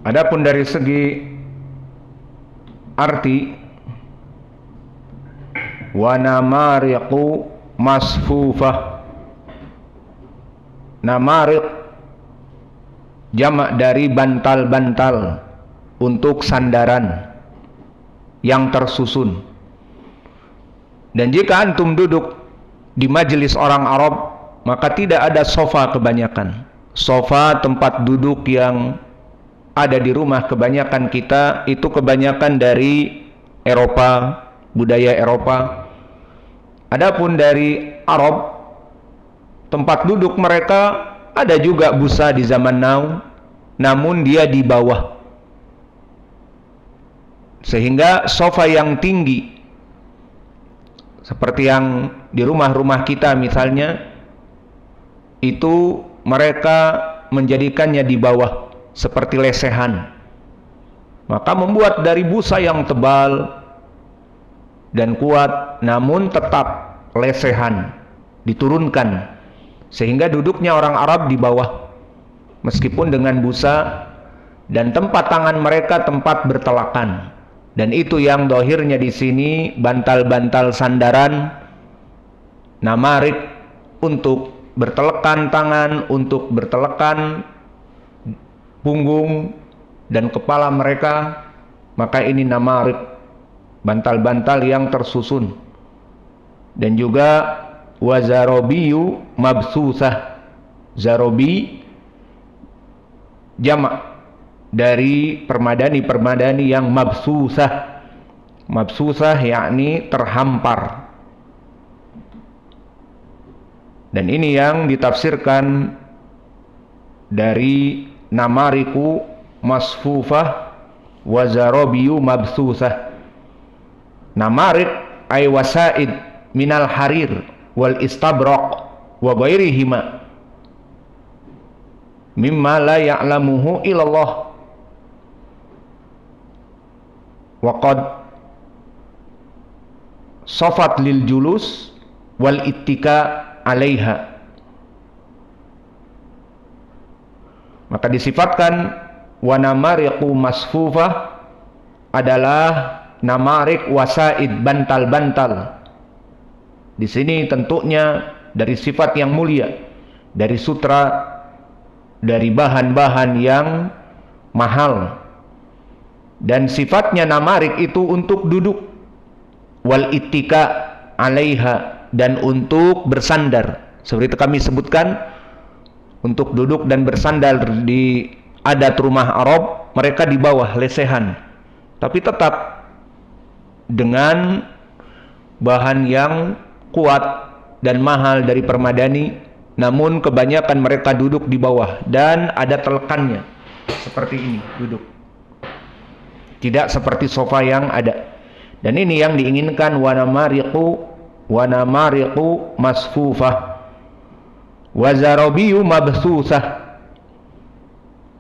Adapun dari segi arti, wa namariqu masfufah. Namariq jamak dari bantal-bantal untuk sandaran yang tersusun. Dan jika antum duduk di majelis orang Arab, maka tidak ada sofa kebanyakan. Sofa tempat duduk yang ada di rumah kebanyakan kita itu kebanyakan dari Eropa, budaya Eropa. Adapun dari Arab, tempat duduk mereka ada juga busa di zaman now, namun dia di bawah. Sehingga sofa yang tinggi seperti yang di rumah-rumah kita misalnya, itu mereka menjadikannya di bawah seperti lesehan. Maka membuat dari busa yang tebal dan kuat, namun tetap lesehan, diturunkan, sehingga duduknya orang Arab di bawah meskipun dengan busa, dan tempat tangan mereka tempat bertelakan. Dan itu yang dohirnya di sini bantal-bantal sandaran, namarik, untuk bertelekan tangan, untuk bertelekan punggung dan kepala mereka. Maka ini namarik, bantal-bantal yang tersusun. Dan juga wazarobiyu mabsusah. Zarobi jamak dari permadani-permadani yang mabsusah. Mabsusah yakni terhampar. Dan ini yang ditafsirkan dari namariku masfufah wazarobiyu mabsusah. Namarik ay wasaid minal harir wal istabraq wa ghairihima mimma la ya'lamuhu illallah. Waqad sofat lil julus wal ittika alaiha. Maka disifatkan wa namariqu masfufah adalah namarik wasaid, bantal-bantal. Di sini tentunya dari sifat yang mulia, dari sutra, dari bahan-bahan yang mahal. Dan sifatnya namarik itu untuk duduk, wal ittika alaiha, dan untuk bersandar. Seperti kami sebutkan, untuk duduk dan bersandar di adat rumah Arab, mereka di bawah lesehan, tapi tetap dengan bahan yang kuat dan mahal dari permadani, namun kebanyakan mereka duduk di bawah dan ada telekannya seperti ini duduk, tidak seperti sofa yang ada. Dan ini yang diinginkan, wa namariqu masfufah wazarabiyu mabsusah.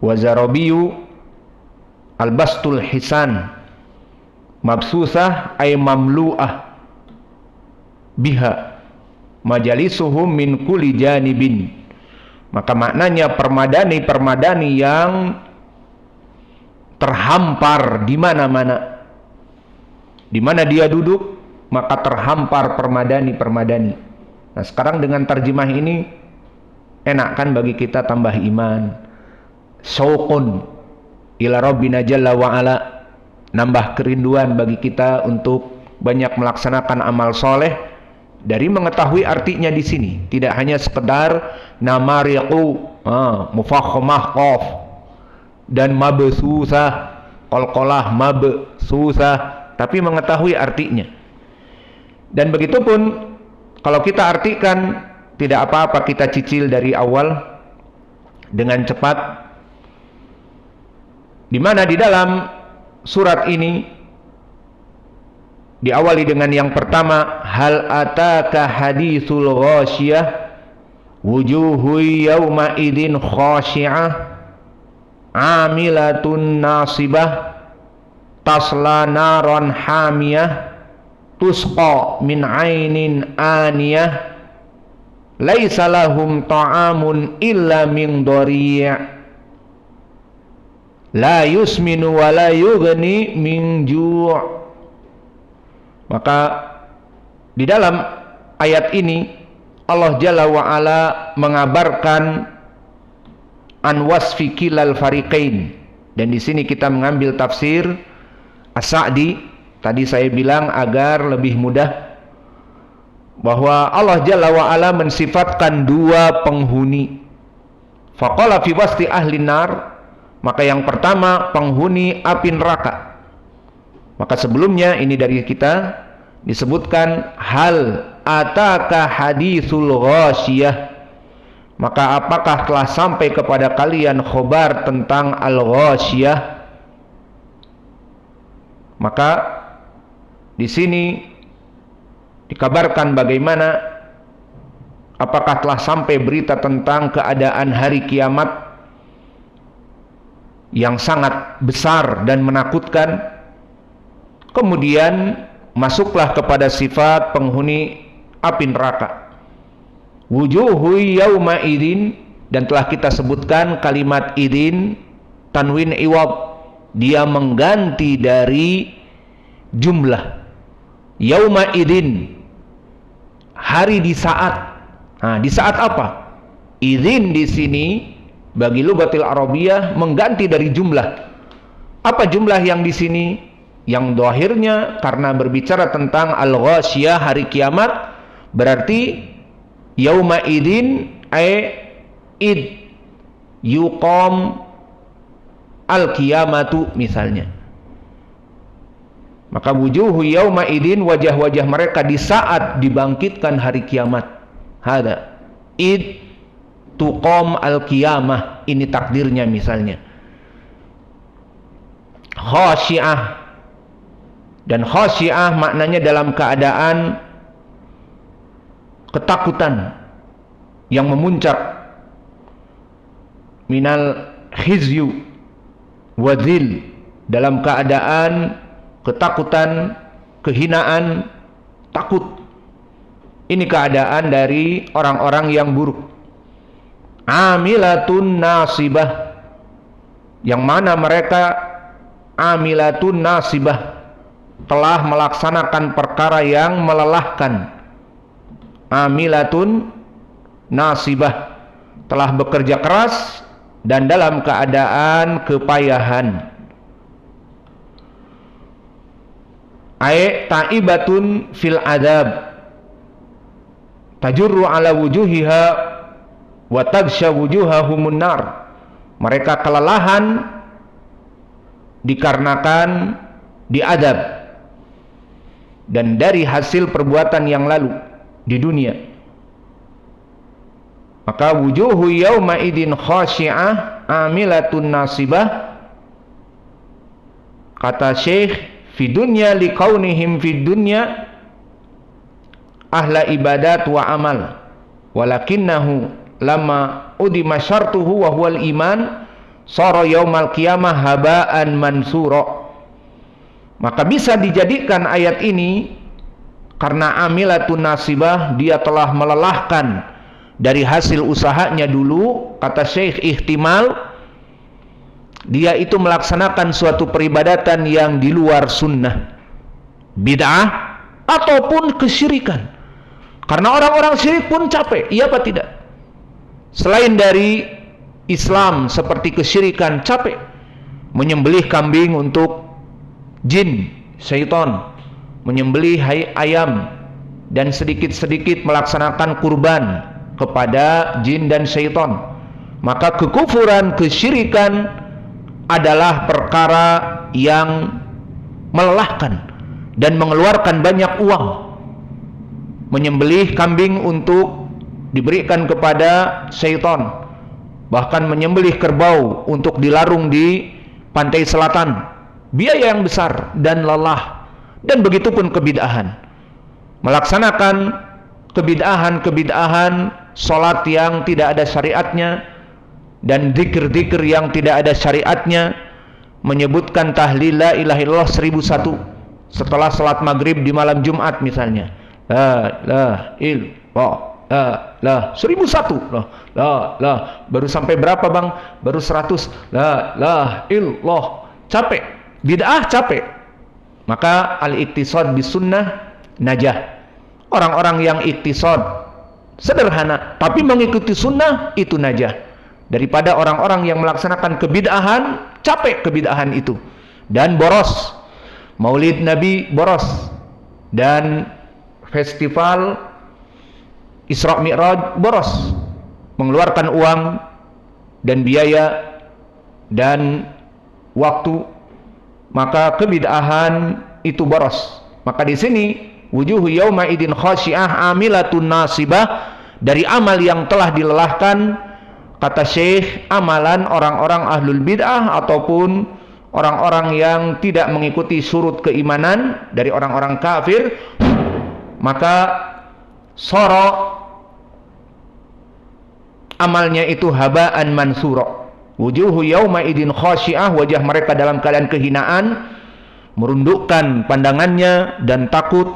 Wazarabiyu albastul hisan, mabsusah ay mamlu'ah biha majalisuhum min kulli janibin. Maka maknanya permadani-permadani yang terhampar di mana-mana. Di mana dia duduk, maka terhampar permadani-permadani. Nah, sekarang dengan terjemah ini enak kan bagi kita, tambah iman, syauqun ila rabbina jalla wa ala, nambah kerinduan bagi kita untuk banyak melaksanakan amal soleh dari mengetahui artinya di sini. Tidak hanya sekedar namariqu mufakhomah qaf dan mabsusah qalqalah mabsusah, tapi mengetahui artinya. Dan begitupun kalau kita artikan, tidak apa-apa kita cicil dari awal dengan cepat, di mana di dalam surat ini diawali dengan yang pertama, hal ataka haditsul ghasyiyah wujuhu yawma idzin khashi'ah amilatun nasibah tasla naron hamiyah tusqa min ainin aniyah laisa lahum ta'amun illa min dhari'. la yusminu wa la yughni min ju'. Maka di dalam ayat ini Allah Jalla wa Ala mengabarkan an wasfi kilal fariqain, dan di sini kita mengambil tafsir As-Sa'di. Tadi saya bilang agar lebih mudah bahwa Allah Jalla wa Ala mensifatkan dua penghuni. Faqala fi wasti ahli nar, maka yang pertama penghuni api neraka. Maka sebelumnya ini dari kita disebutkan hal ataka haditsul ghasyiyah, maka apakah telah sampai kepada kalian khobar tentang al-ghasyiyah? Maka di sini dikabarkan bagaimana apakah telah sampai berita tentang keadaan hari kiamat yang sangat besar dan menakutkan. Kemudian masuklah kepada sifat penghuni api neraka. Wujuhu yauma idin, dan telah kita sebutkan kalimat idin tanwin iwab, dia mengganti dari jumlah. Yauma idin, hari di saat. Nah, di saat apa? Idin di sini bagi lughatil arabiyah mengganti dari jumlah. Apa jumlah yang di sini? Yang dohirnya karena berbicara tentang al-ghasyiyah, hari kiamat, berarti yauma idin id yuqam al-qiyamatu misalnya. Maka wujuhu yauma idin, wajah-wajah mereka di saat dibangkitkan hari kiamat. Hada id tuqam al-qiyamah, ini takdirnya misalnya. Khasyi'ah, dan khasyi'ah maknanya dalam keadaan ketakutan yang memuncak, minal khizyu wadhil, dalam keadaan ketakutan, kehinaan, takut. Ini keadaan dari orang-orang yang buruk. Amilatun nasibah, yang mana mereka amilatun nasibah, telah melaksanakan perkara yang melelahkan. Amilatun nasibah, telah bekerja keras dan dalam keadaan kepayahan. Ta'ibatun fil adab, tajurru ala wujuhiha wa tagsha wujuhahumun nar, mereka kelelahan dikarenakan diadab dan dari hasil perbuatan yang lalu di dunia. Maka wujuhu yauma idin khasyi'ah amilatun nasibah, kata Syekh, fi dunya liqaunihim fi dunya ahla ibadat wa amal, walakinnahu lama udima syartuhu wa huwal iman sara yaumal qiyamah haba'an mansura. Maka bisa dijadikan ayat ini karena amilatun nasibah, dia telah melelahkan dari hasil usahanya dulu. Kata Syekh, ihtimal dia itu melaksanakan suatu peribadatan yang di luar sunnah, bid'ah ataupun kesyirikan. Karena orang-orang syirik pun capek, iya apa tidak? Selain dari Islam seperti kesyirikan, capek menyembelih kambing untuk jin, syaitan, menyembelih ayam, dan sedikit-sedikit melaksanakan kurban kepada jin dan syaitan. Maka kekufuran, kesyirikan adalah perkara yang melelahkan dan mengeluarkan banyak uang. Menyembelih kambing untuk diberikan kepada syaitan, bahkan menyembelih kerbau untuk dilarung di pantai selatan, biaya yang besar dan lelah. Dan begitu pun kebid'ahan, melaksanakan kebid'ahan, salat yang tidak ada syariatnya dan zikir-zikir yang tidak ada syariatnya, menyebutkan tahlil la ilaha illallah 1001 setelah salat maghrib di malam Jumat misalnya, la ilaha illallah, lah 1001, lah baru sampai berapa bang? Baru 100, lah illallah, capek, bid'ah capek. Maka al-iktisad bis sunnah najah. Orang-orang yang iktisad sederhana tapi mengikuti sunnah itu najah, daripada orang-orang yang melaksanakan kebid'ahan, capek kebid'ahan itu dan boros. Maulid Nabi boros, dan festival Isra Mi'raj boros, mengeluarkan uang dan biaya dan waktu, maka kebid'ahan itu boros. Maka di sini wujuhu yauma idin khasyiah amilatun nasibah, dari amal yang telah dilelahkan, kata Syekh, amalan orang-orang ahlul bid'ah ataupun orang-orang yang tidak mengikuti surut keimanan dari orang-orang kafir. Maka soro amalnya itu haba'an mansura. Wujuhu yauma idin khasyiah, wajah mereka dalam keadaan kehinaan, merundukkan pandangannya dan takut.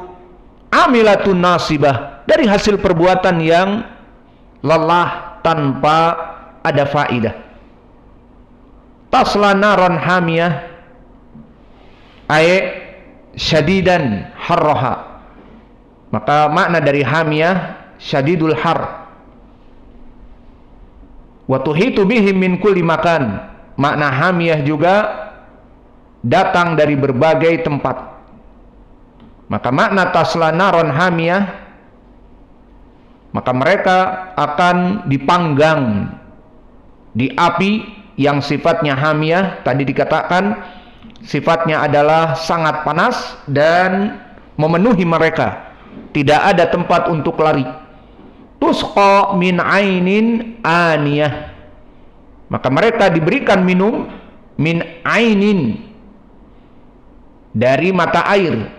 Amilatun nasibah, dari hasil perbuatan yang lelah tanpa ada faidah. Tasla naron hamiyah ay syadidan harraha. Maka makna dari hamiyah syadidul har. Wa tuhitu bihim min kulli makan. Makna hamiyah juga datang dari berbagai tempat. Maka makna tasla naron hamiyah, maka mereka akan dipanggang di api yang sifatnya hamiyah. Tadi dikatakan sifatnya adalah sangat panas dan memenuhi mereka, tidak ada tempat untuk lari. Tusqa min ainin aniyah, maka mereka diberikan minum min ainin, dari mata air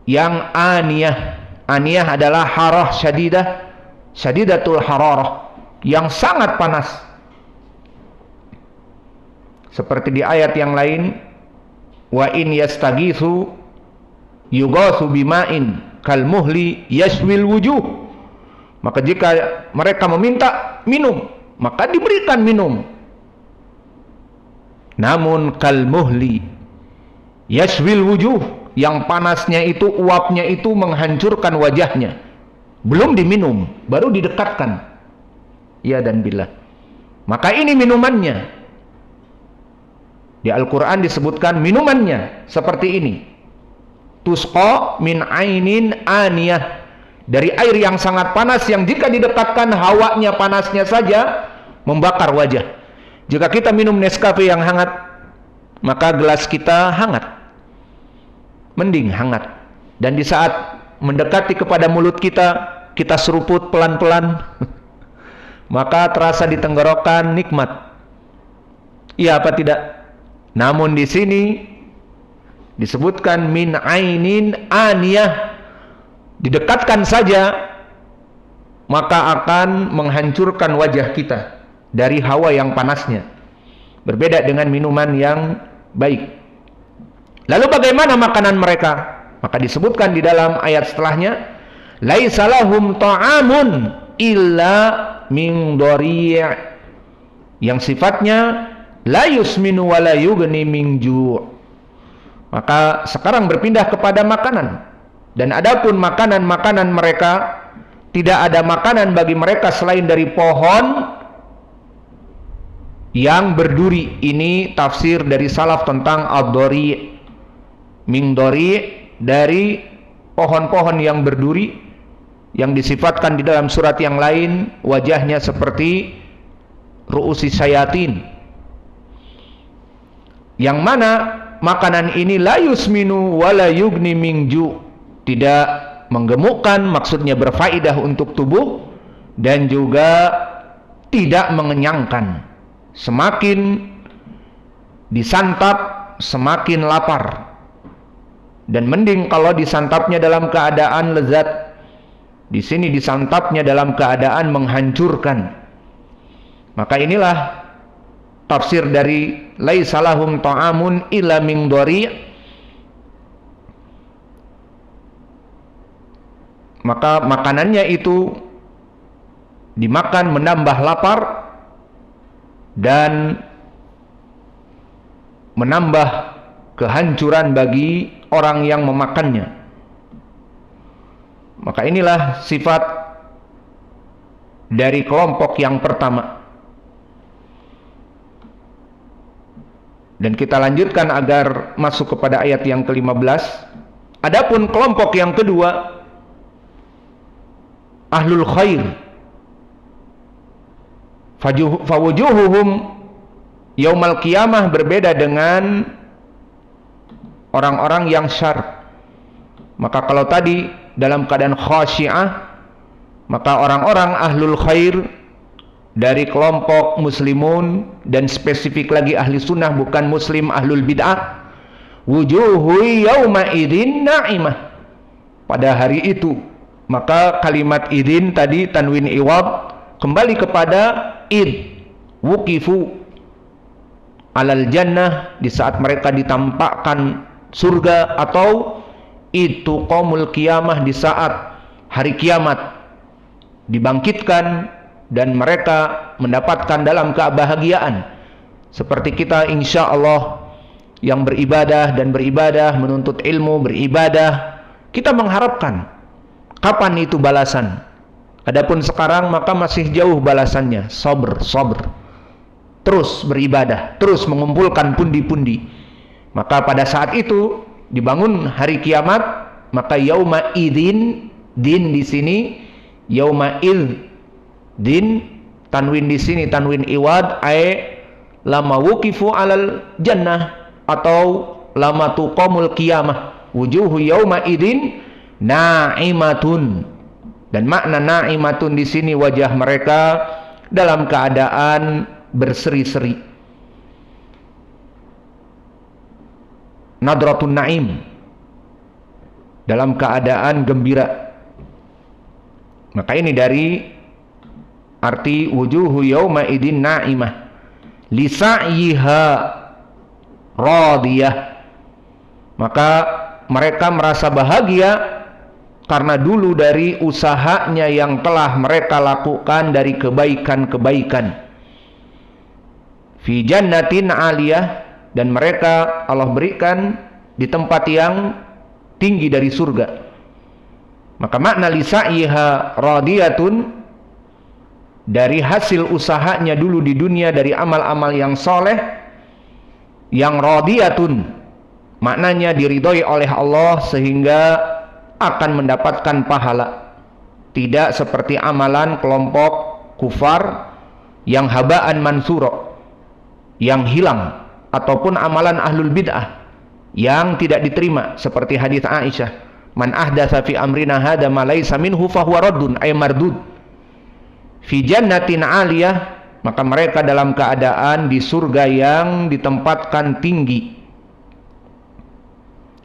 yang aniyah. Aniyah adalah harah syadidah, syadidatul hararah, yang sangat panas. Seperti di ayat yang lain, wa in yastaghitsu yughatsu bima'in kalmuhli yashwil wujuh. Maka jika mereka meminta minum, maka diberikan minum. Namun kalmuhli yashwil wujuh, yang panasnya itu, uapnya itu menghancurkan wajahnya. Belum diminum, baru didekatkan. Ya dan billah. Maka ini minumannya. Di Al-Quran disebutkan minumannya seperti ini. Tusqa min ainin aniyah, dari air yang sangat panas, yang jika didekatkan hawanya panasnya saja membakar wajah. Jika kita minum Nescafe yang hangat, maka gelas kita hangat, mending hangat. Dan di saat mendekati kepada mulut kita, kita seruput pelan-pelan, maka terasa di tenggorokan nikmat. Iya apa tidak? Namun di sini disebutkan min ainin aniyah, didekatkan saja maka akan menghancurkan wajah kita dari hawa yang panasnya. Berbeda dengan minuman yang baik. Lalu bagaimana makanan mereka? Maka disebutkan di dalam ayat setelahnya, laisa lahum ta'amun illa min dhari', yang sifatnya la yusminu wa la yughni min ju'. Maka sekarang berpindah kepada makanan. Dan adapun makanan-makanan mereka, tidak ada makanan bagi mereka selain dari pohon yang berduri. Ini tafsir dari salaf tentang ad-dhari'. Min dhari', dari pohon-pohon yang berduri, yang disifatkan di dalam surat yang lain wajahnya seperti ru'usi syayatin, yang mana makanan ini la yusminu wa la yughni min ju', tidak menggemukkan, maksudnya berfaedah untuk tubuh, dan juga tidak mengenyangkan. Semakin disantap semakin lapar, dan mending kalau disantapnya dalam keadaan lezat. Di sini disantapnya dalam keadaan menghancurkan. Maka inilah tafsir dari laisa lahum ta'amun illa min dhari'. Maka makanannya itu dimakan menambah lapar dan menambah kehancuran bagi orang yang memakannya. Maka inilah sifat dari kelompok yang pertama. Dan kita lanjutkan agar masuk kepada ayat yang ke-15. Adapun kelompok yang kedua, ahlul khair, fawujuhuhum yaumal qiyamah, berbeda dengan orang-orang yang syar. Maka kalau tadi dalam keadaan khasyi'ah, maka orang-orang ahlul khair dari kelompok muslimun, dan spesifik lagi ahli sunnah, bukan muslim ahlul bid'ah, wujuhu yawma idin na'imah, pada hari itu. Maka kalimat idin tadi tanwin iwad kembali kepada id, wukifu alal jannah, di saat mereka ditampakkan surga, atau itu qaumul qiyamah, di saat hari kiamat dibangkitkan dan mereka mendapatkan dalam kebahagiaan. Seperti kita insya Allah yang beribadah dan beribadah, menuntut ilmu, beribadah, kita mengharapkan kapan itu balasan. Adapun sekarang maka masih jauh balasannya. Sabr, terus beribadah, terus mengumpulkan pundi-pundi. Maka pada saat itu dibangun hari kiamat, maka yauma idzin, din di sini yauma idz, din tanwin di sini tanwin iwad, ay lama wukifu alal jannah, atau lama tuqamul qiyamah, wujuhu yauma idin na'imatun. Dan makna na'imatun di sini wajah mereka dalam keadaan berseri-seri, nadratun na'im, dalam keadaan gembira. Maka ini dari arti wujuhu yawma idin na'imah lisa'yiha radiyah. Maka mereka merasa bahagia karena dulu dari usahanya yang telah mereka lakukan dari kebaikan-kebaikan. Fi jannatin aliyah, dan mereka Allah berikan di tempat yang tinggi dari surga. Maka makna lisa'yiha radiyatun, dari hasil usahanya dulu di dunia dari amal-amal yang soleh, yang radiyatun maknanya diridhoi oleh Allah sehingga akan mendapatkan pahala. Tidak seperti amalan kelompok kufar yang habaan mansuro, yang hilang, ataupun amalan ahlul bid'ah yang tidak diterima, seperti hadis Aisyah, man ahdatsa fi amrina hadza ma laysa minhu fahuwa raddun ay mardud. Fi jannatin aliyah, maka mereka dalam keadaan di surga yang ditempatkan tinggi.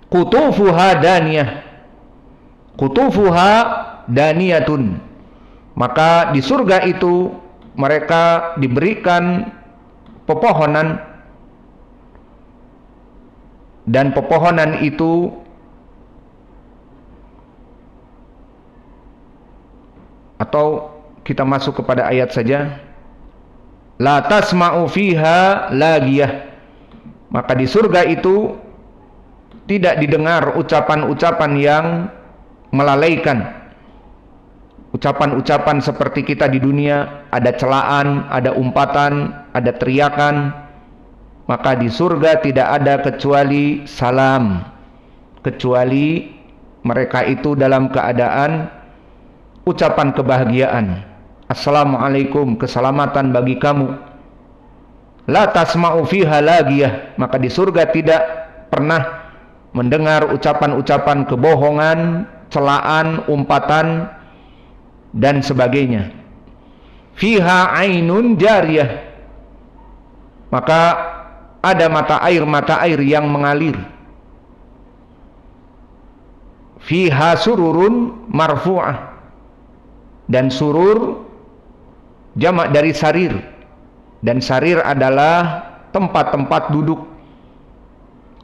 Qutufuha daniyah, qutufuha daniyatun, maka di surga itu mereka diberikan pepohonan, dan pepohonan itu atau kita masuk kepada ayat saja, la tasma'u fiha lagiyah, maka di surga itu tidak didengar ucapan-ucapan yang melalaikan, ucapan-ucapan seperti kita di dunia, ada celaan, ada umpatan, ada teriakan. Maka di surga tidak ada kecuali salam, kecuali mereka itu dalam keadaan ucapan kebahagiaan. Assalamualaikum, keselamatan bagi kamu. La tasma'u fiha lagiyah, maka di surga tidak pernah mendengar ucapan-ucapan kebohongan, celaan, umpatan, dan sebagainya. Fiha ainun jariyah, maka ada mata air yang mengalir. Fiha sururun marfu'ah, dan surur jamak dari sarir, dan sarir adalah tempat-tempat duduk,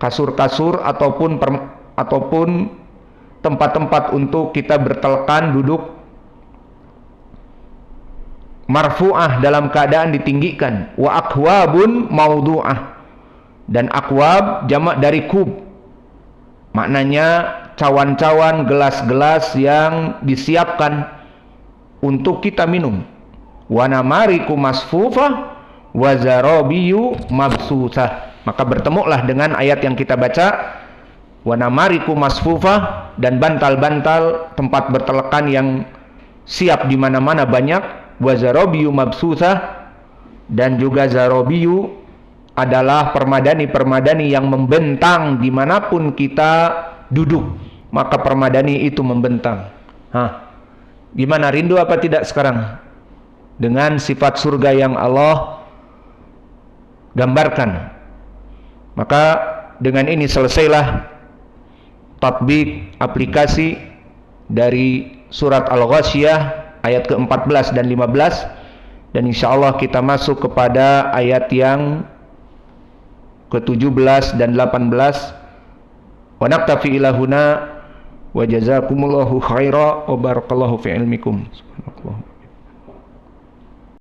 kasur-kasur ataupun tempat-tempat untuk kita bertelekan duduk. marfu'ah dalam keadaan ditinggikan, wa akwabun maudu'ah, dan akwab jamak dari kub, maknanya cawan-cawan, gelas-gelas yang disiapkan untuk kita minum. Wa namariku masfufah wa zarabiyu mabsusah. Maka bertemulah dengan ayat yang kita baca, wa namariku masfufah, dan bantal-bantal tempat bertelekan yang siap di mana-mana banyak, wa zarabiyu mabsusah, dan juga zarabiyu adalah permadani-permadani yang membentang dimanapun kita duduk, maka permadani itu membentang. Gimana, rindu apa tidak sekarang dengan sifat surga yang Allah gambarkan? Maka dengan ini selesailah tatbik aplikasi dari surat Al-Ghasyiyah ayat ke-14 dan 15, dan insyaallah kita masuk kepada ayat yang ke-17 dan 18. Wa naktafi ila huna wa jazakumullahu khaira wa barakallahu fi ilmikum. Subhanallah.